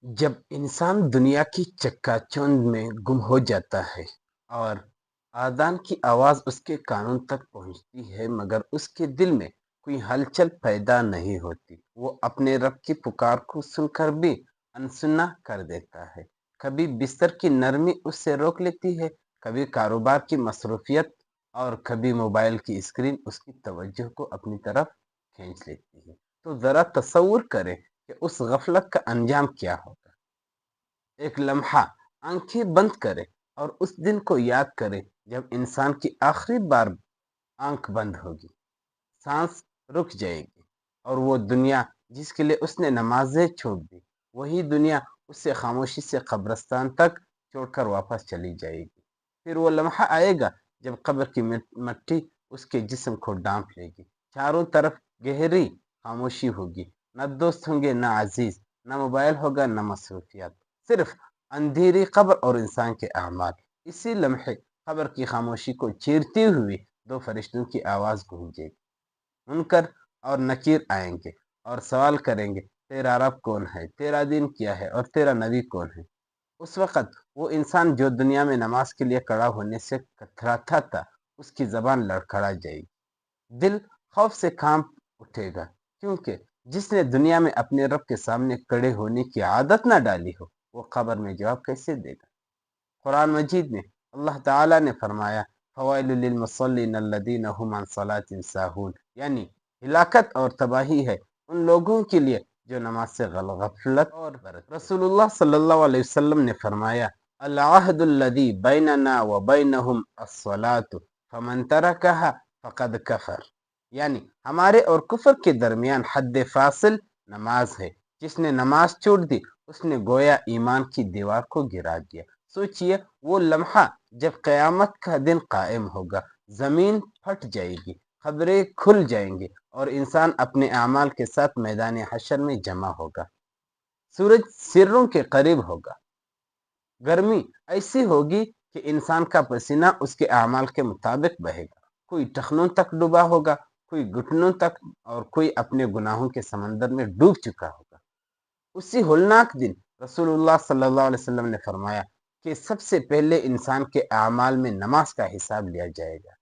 जब इंसान दुनिया की चकाचौंध में गुम हो जाता है और आज़ान की आवाज़ उसके कानों तक पहुंचती है मगर उसके दिल में कोई हलचल पैदा नहीं होती, वो अपने रब की पुकार को सुनकर भी अनसुना कर देता है। कभी बिस्तर की नरमी उससे रोक लेती है, कभी कारोबार की मसरूफियत और कभी मोबाइल की स्क्रीन उसकी तवज्जो को अपनी तरफ खींच लेती है। तो ज़रा तसव्वुर करें कि उस गफलत का अंजाम क्या होगा। एक लम्हा आंखें बंद करें और उस दिन को याद करें जब इंसान की आखिरी बार आंख बंद होगी, सांस रुक जाएगी और वो दुनिया जिसके लिए उसने नमाजें छोड़ दी, वही दुनिया उससे खामोशी से कब्रिस्तान तक छोड़कर वापस चली जाएगी। फिर वो लम्हा आएगा जब कब्र की मट्टी उसके जिस्म को ढांप लेगी। चारों तरफ गहरी खामोशी होगी, न दोस्त होंगे, न अजीज, न मोबाइल होगा, न मसरूफियात, सिर्फ अंधेरी कब्र और इंसान के अमाल। इसी लम्हे कब्र की खामोशी को चीरती हुई दो फरिश्तों की आवाज गूंजेगी। मुनकर और नकीर आएंगे और सवाल करेंगे, तेरा रब कौन है, तेरा दिन क्या है और तेरा नबी कौन है। उस वक़्त वो इंसान जो दुनिया में नमाज के लिए खड़ा होने से कतराता था, उसकी ज़बान लड़खड़ा जाएगी। दिल खौफ से कांप उठेगा, क्योंकि जिसने दुनिया में अपने रब के सामने खड़े होने की आदत ना डाली हो, वो कब्र में जवाब कैसे देगा। कुरान मजीद में अल्लाह ताला ने फरमाया, फ़वाइलुल लिल मुसल्लिन अल्लज़ीना हुम अन सलातिहिम साहून, यानी हिलाकत और तबाही है उन लोगों के लिए जो नमाज से गफलत और बरत। रसूलुल्लाह सल्लल्लाहु अलैहि वसल्लम ने फरमाया, अल अहदुल्लज़ी बैनना व बैनहुम अस्सलातु फमन तरकहा फ़क़द कफ़र, यानी हमारे और कुफर के दरमियान हद फासिल नमाज है। जिसने नमाज छोड़ दी उसने गोया ईमान की दीवार को गिरा दिया। सोचिए वो लम्हा जब क़यामत का दिन कायम होगा, ज़मीन फट जाएगी, खबरें खुल जाएंगी और इंसान अपने अमाल के साथ मैदान हशर में जमा होगा। सूरज सिरों के करीब होगा, गर्मी ऐसी होगी कि इंसान का पसीना उसके अमाल के मुताबिक बहेगा। कोई टखनों तक डूबा होगा, कोई घुटनों तक और कोई अपने गुनाहों के समंदर में डूब चुका होगा। उसी होलनाक दिन रसूलुल्लाह सल्लल्लाहु अलैहि वसल्लम ने फरमाया कि सबसे पहले इंसान के अमाल में नमाज का हिसाब लिया जाएगा।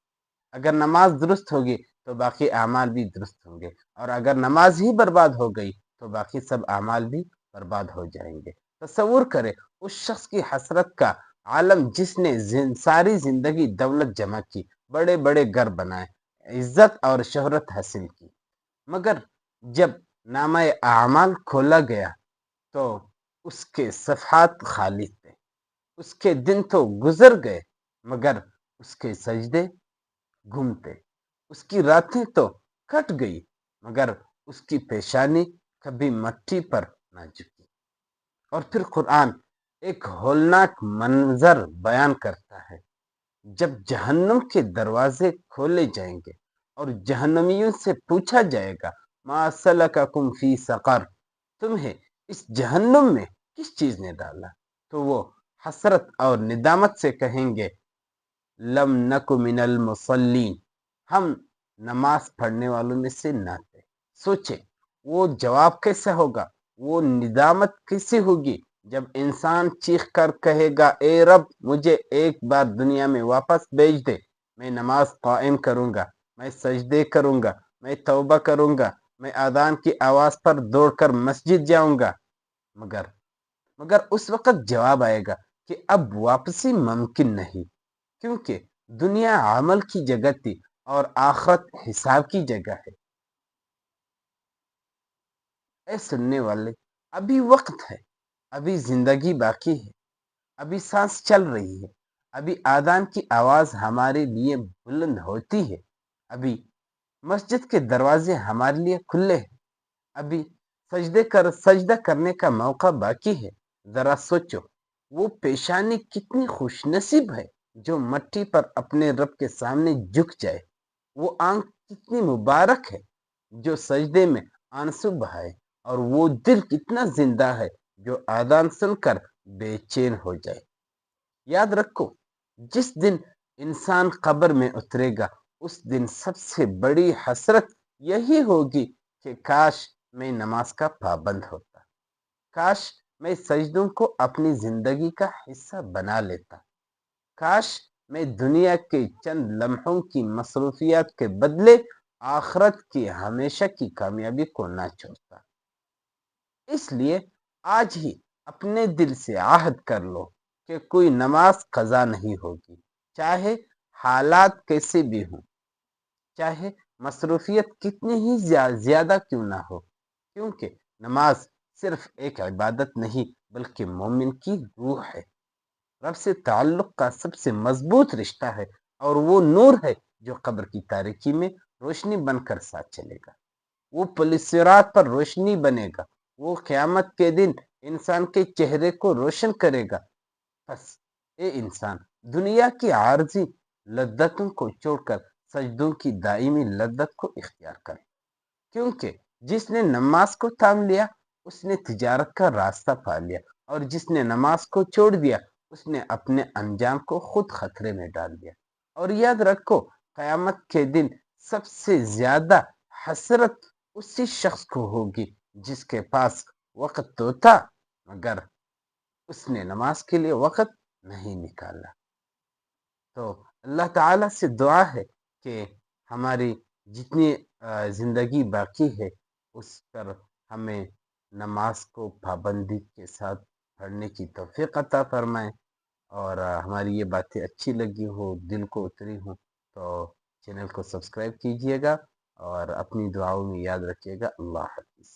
अगर नमाज दुरुस्त होगी तो बाकी अमाल भी दुरुस्त होंगे और अगर नमाज ही बर्बाद हो गई तो बाकी सब अमाल भी बर्बाद हो जाएंगे। तसव्वुर करें उस शख्स की हसरत का आलम जिसने सारी जिंदगी दौलत जमा की, बड़े बड़े घर बनाए, इज्जत और शोहरत हासिल की, मगर जब नामा अमाल खोला गया तो उसके सफ़हात खाली थे। उसके दिन तो गुजर गए मगर उसके सजदे गुम थे। उसकी रातें तो कट गई मगर उसकी पेशानी कभी मट्टी पर ना झुकी। और फिर कुरान एक होलनाक मंजर बयान करता है, जब जहन्नुम के दरवाजे खोले जाएंगे और जहन्नमियों से पूछा जाएगा, मा सलककुम फी सकर, तुम्हें इस जहन्नुम में किस चीज ने डाला। तो वो हसरत और निदामत से कहेंगे, लम नकु मिनल मुसल्लीन, हम नमाज पढ़ने वालों में से ना थे। सोचे वो जवाब कैसा होगा, वो निदामत कैसी होगी जब इंसान चीख कर कहेगा, ए रब मुझे एक बार दुनिया में वापस भेज दे, मैं नमाज कायम करूंगा, मैं सजदे करूंगा, मैं तौबा करूंगा, मैं आदान की आवाज पर दौड़कर मस्जिद जाऊंगा। मगर मगर उस वक़्त जवाब आएगा कि अब वापसी मुमकिन नहीं, क्योंकि दुनिया अमल की जगह थी और आखिरत हिसाब की जगह है। ए सुनने वाले, अभी वक़्त है, अभी ज़िंदगी बाकी है, अभी सांस चल रही है, अभी आज़ान की आवाज़ हमारे लिए बुलंद होती है, अभी मस्जिद के दरवाजे हमारे लिए खुले हैं, अभी सजदा करने का मौका बाकी है। जरा सोचो वो पेशानी कितनी खुशनसीब है जो मट्टी पर अपने रब के सामने झुक जाए। वो आंख कितनी मुबारक है जो सजदे में आंसू बहाए और वो दिल कितना जिंदा है जो आदान सुनकर बेचैन हो जाए। याद रखो, जिस दिन इंसान कब्र में उतरेगा उस दिन सबसे बड़ी हसरत यही होगी कि काश मैं नमाज का पाबंद होता, काश میں سجدوں کو اپنی زندگی کا حصہ بنا لیتا۔ کاش میں دنیا کے چند لمحوں کی مصروفیات کے بدلے آخرت کی ہمیشہ کی کامیابی کو نہ چھوڑتا۔ اس لیے آج ہی اپنے دل سے عہد کر لو کہ کوئی نماز قضا نہیں ہوگی، چاہے حالات کیسے بھی ہوں، چاہے مصروفیت کتنی ہی زیادہ کیوں نہ ہو، کیونکہ نماز صرف ایک عبادت نہیں بلکہ مومن کی روح ہے، رب سے تعلق کا سب سے مضبوط رشتہ ہے، اور وہ نور ہے جو قبر کی تاریکی میں روشنی بن کر ساتھ چلے گا، وہ پل صراط پر روشنی بنے گا، وہ قیامت کے دن انسان کے چہرے کو روشن کرے گا۔ بس اے انسان، دنیا کی عارضی لذتوں کو چھوڑ کر سجدوں کی دائمی لذت کو اختیار کر، کیونکہ جس نے نماز کو تھام لیا اس نے تجارت کا راستہ پا لیا، اور جس نے نماز کو چھوڑ دیا اس نے اپنے انجام کو خود خطرے میں ڈال دیا۔ اور یاد رکھو، قیامت کے دن سب سے زیادہ حسرت اسی شخص کو ہوگی جس کے پاس وقت تو تھا مگر اس نے نماز کے لیے وقت نہیں نکالا۔ تو اللہ تعالیٰ سے دعا ہے کہ ہماری جتنی زندگی باقی ہے اس پر ہمیں نماز کو پابندی کے ساتھ پڑھنے کی توفیق عطا فرمائے، اور ہماری یہ باتیں اچھی لگی ہو، دل کو اتری ہوں، تو چینل کو سبسکرائب کیجئے گا اور اپنی دعاؤں میں یاد رکھیے گا۔ اللہ حافظ۔